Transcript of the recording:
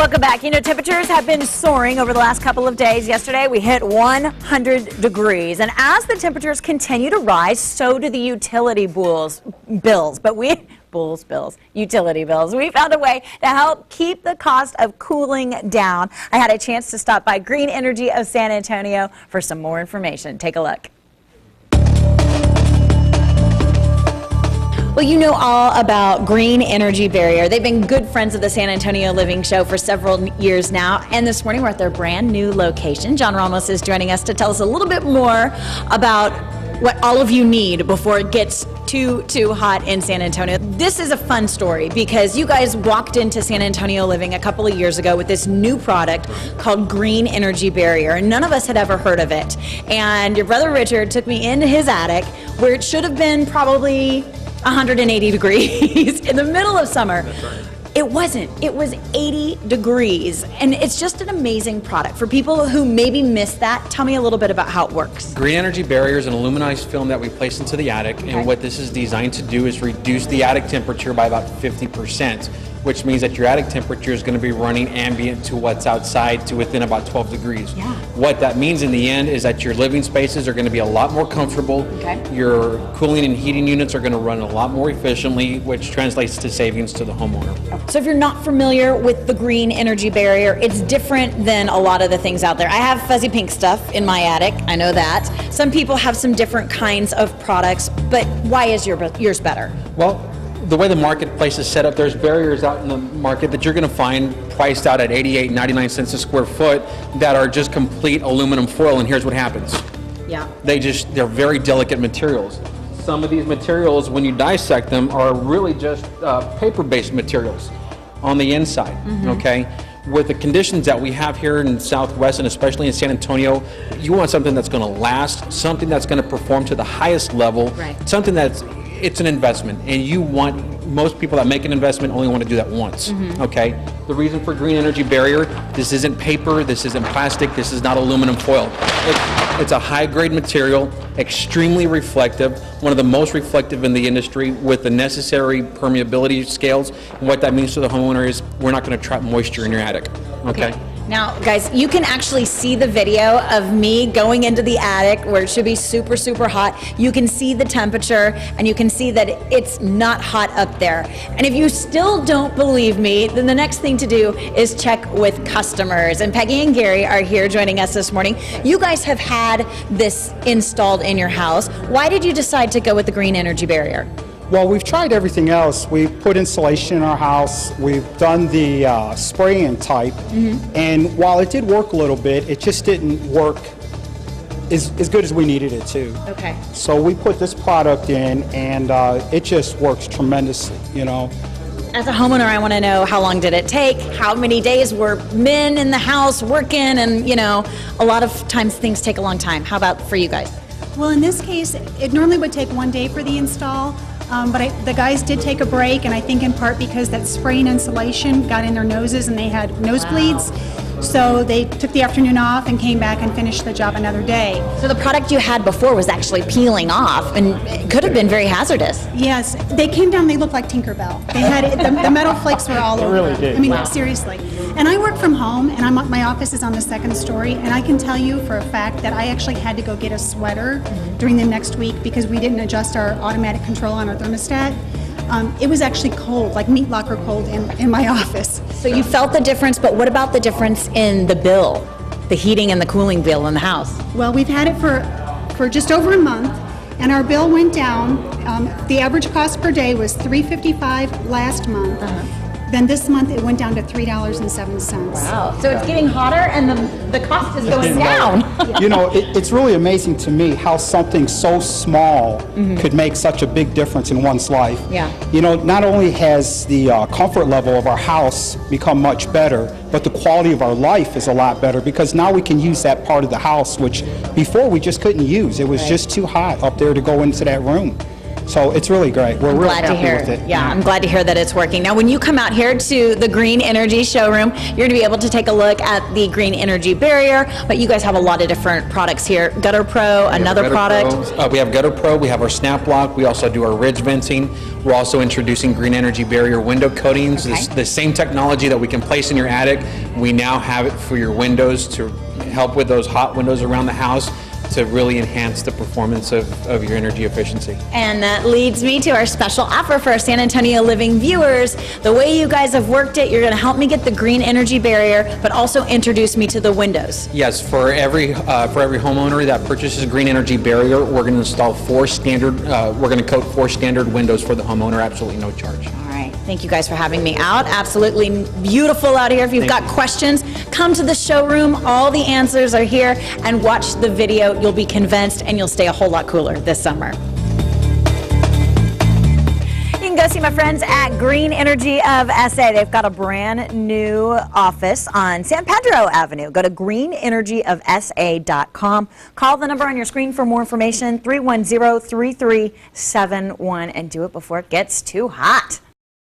Welcome back. You know, temperatures have been soaring over the last couple of days. Yesterday, we hit 100 degrees. And as the temperatures continue to rise, so do the utility bills. Utility bills. We found a way to help keep the cost of cooling down. I had a chance to stop by Green Energy of San Antonio for some more information. Take a look. Well, you know all about Green Energy Barrier. They've been good friends of the San Antonio Living Show for several years now. And this morning we're at their brand new location. John Ramos is joining us to tell us a little bit more about what all of you need before it gets too hot in San Antonio. This is a fun story because you guys walked into San Antonio Living a couple of years ago with this new product called Green Energy Barrier, and none of us had ever heard of it. And your brother Richard took me into his attic where it should have been probably 180 degrees in the middle of summer. That's right. It wasn't. It was 80 degrees. And it's just an amazing product. For people who maybe missed that, tell me a little bit about how it works. Green Energy Barrier is an aluminized film that we place into the attic, and what this is designed to do is reduce the attic temperature by about 50%, which means that your attic temperature is going to be running ambient to what's outside to within about 12 degrees. Yeah. What that means in the end is that your living spaces are going to be a lot more comfortable. Okay. Your cooling and heating units are going to run a lot more efficiently, which translates to savings to the homeowner. So if you're not familiar with the Green Energy Barrier, it's different than a lot of the things out there. I have fuzzy pink stuff in my attic, I know that. Some people have some different kinds of products, but why is yours better? Well, the way the marketplace is set up, there's barriers out in the market that you're going to find priced out at 88, 99 cents a square foot that are just complete aluminum foil, and here's what happens. Yeah. They're very delicate materials. Some of these materials, when you dissect them, are really just paper-based materials on the inside, okay? With the conditions that we have here in Southwest and especially in San Antonio, you want something that's going to last, something that's going to perform to the highest level, something it's an investment, and you want, most people that make an investment only want to do that once, okay? The reason for Green Energy Barrier, this isn't paper, this isn't plastic, this is not aluminum foil. It's a high-grade material, extremely reflective, one of the most reflective in the industry with the necessary permeability scales. And what that means to the homeowner is we're not going to trap moisture in your attic, okay? Now, guys, you can actually see the video of me going into the attic where it should be super, super hot. You can see the temperature, and you can see that it's not hot up there. And if you still don't believe me, then the next thing to do is check with customers. And Peggy and Gary are here joining us this morning. You guys have had this installed in your house. Why did you decide to go with the Green Energy Barrier? Well, we've tried everything else. We've put insulation in our house. We've done the spray-in type. And while it did work a little bit, it just didn't work as good as we needed it to. Okay. So we put this product in, and it just works tremendously, you know. As a homeowner, I want to know, how long did it take? How many days were men in the house working? And, you know, a lot of times things take a long time. How about for you guys? Well, in this case, it normally would take 1 day for the install. But the guys did take a break, and I think in part because that spraying insulation got in their noses and they had nosebleeds. So they took the afternoon off and came back and finished the job another day. So the product you had before was actually peeling off, and it could have been very hazardous. Yes, they came down, they looked like Tinkerbell. They had, the metal flakes were all over. really did. I mean, seriously. And I work from home, and my office is on the second story, and I can tell you for a fact that I actually had to go get a sweater during the next week because we didn't adjust our automatic control on our thermostat. It was actually cold, like meat locker cold in my office. So you felt the difference, but what about the difference in the bill, the heating and the cooling bill in the house? Well, we've had it for just over a month, and our bill went down. The average cost per day was $3.55 last month. Then this month it went down to $3.07. Wow. So it's getting hotter and the cost is going down. You know, it's really amazing to me how something so small could make such a big difference in one's life. Yeah. You know, not only has the comfort level of our house become much better, but the quality of our life is a lot better because now we can use that part of the house, which before we just couldn't use. It was just too hot up there to go into that room. So it's really great. We're really Glad to happy hear. with it. Yeah, I'm glad to hear that it's working. Now, when you come out here to the Green Energy showroom, you're going to be able to take a look at the Green Energy Barrier, but you guys have a lot of different products here. Gutter Pro, another Gutter product. Pro. We have Gutter Pro, we have our Snap Block, we also do our ridge venting. We're also introducing Green Energy Barrier window coatings. Okay. The same technology that we can place in your attic, we now have it for your windows to help with those hot windows around the house to really enhance the performance of your energy efficiency. And that leads me to our special offer for our San Antonio Living viewers. The way you guys have worked it, you're going to help me get the Green Energy Barrier, but also introduce me to the windows. Yes, for every homeowner that purchases Green Energy Barrier, we're going to install we're going to coat 4 standard windows for the homeowner, absolutely no charge. All right. Thank you guys for having me out. Absolutely beautiful out here. If you've got questions, come to the showroom. All the answers are here, and watch the video. You'll be convinced, and you'll stay a whole lot cooler this summer. You can go see my friends at Green Energy of SA. They've got a brand new office on San Pedro Avenue. Go to greenenergyofsa.com. Call the number on your screen for more information, 310-3371, and do it before it gets too hot.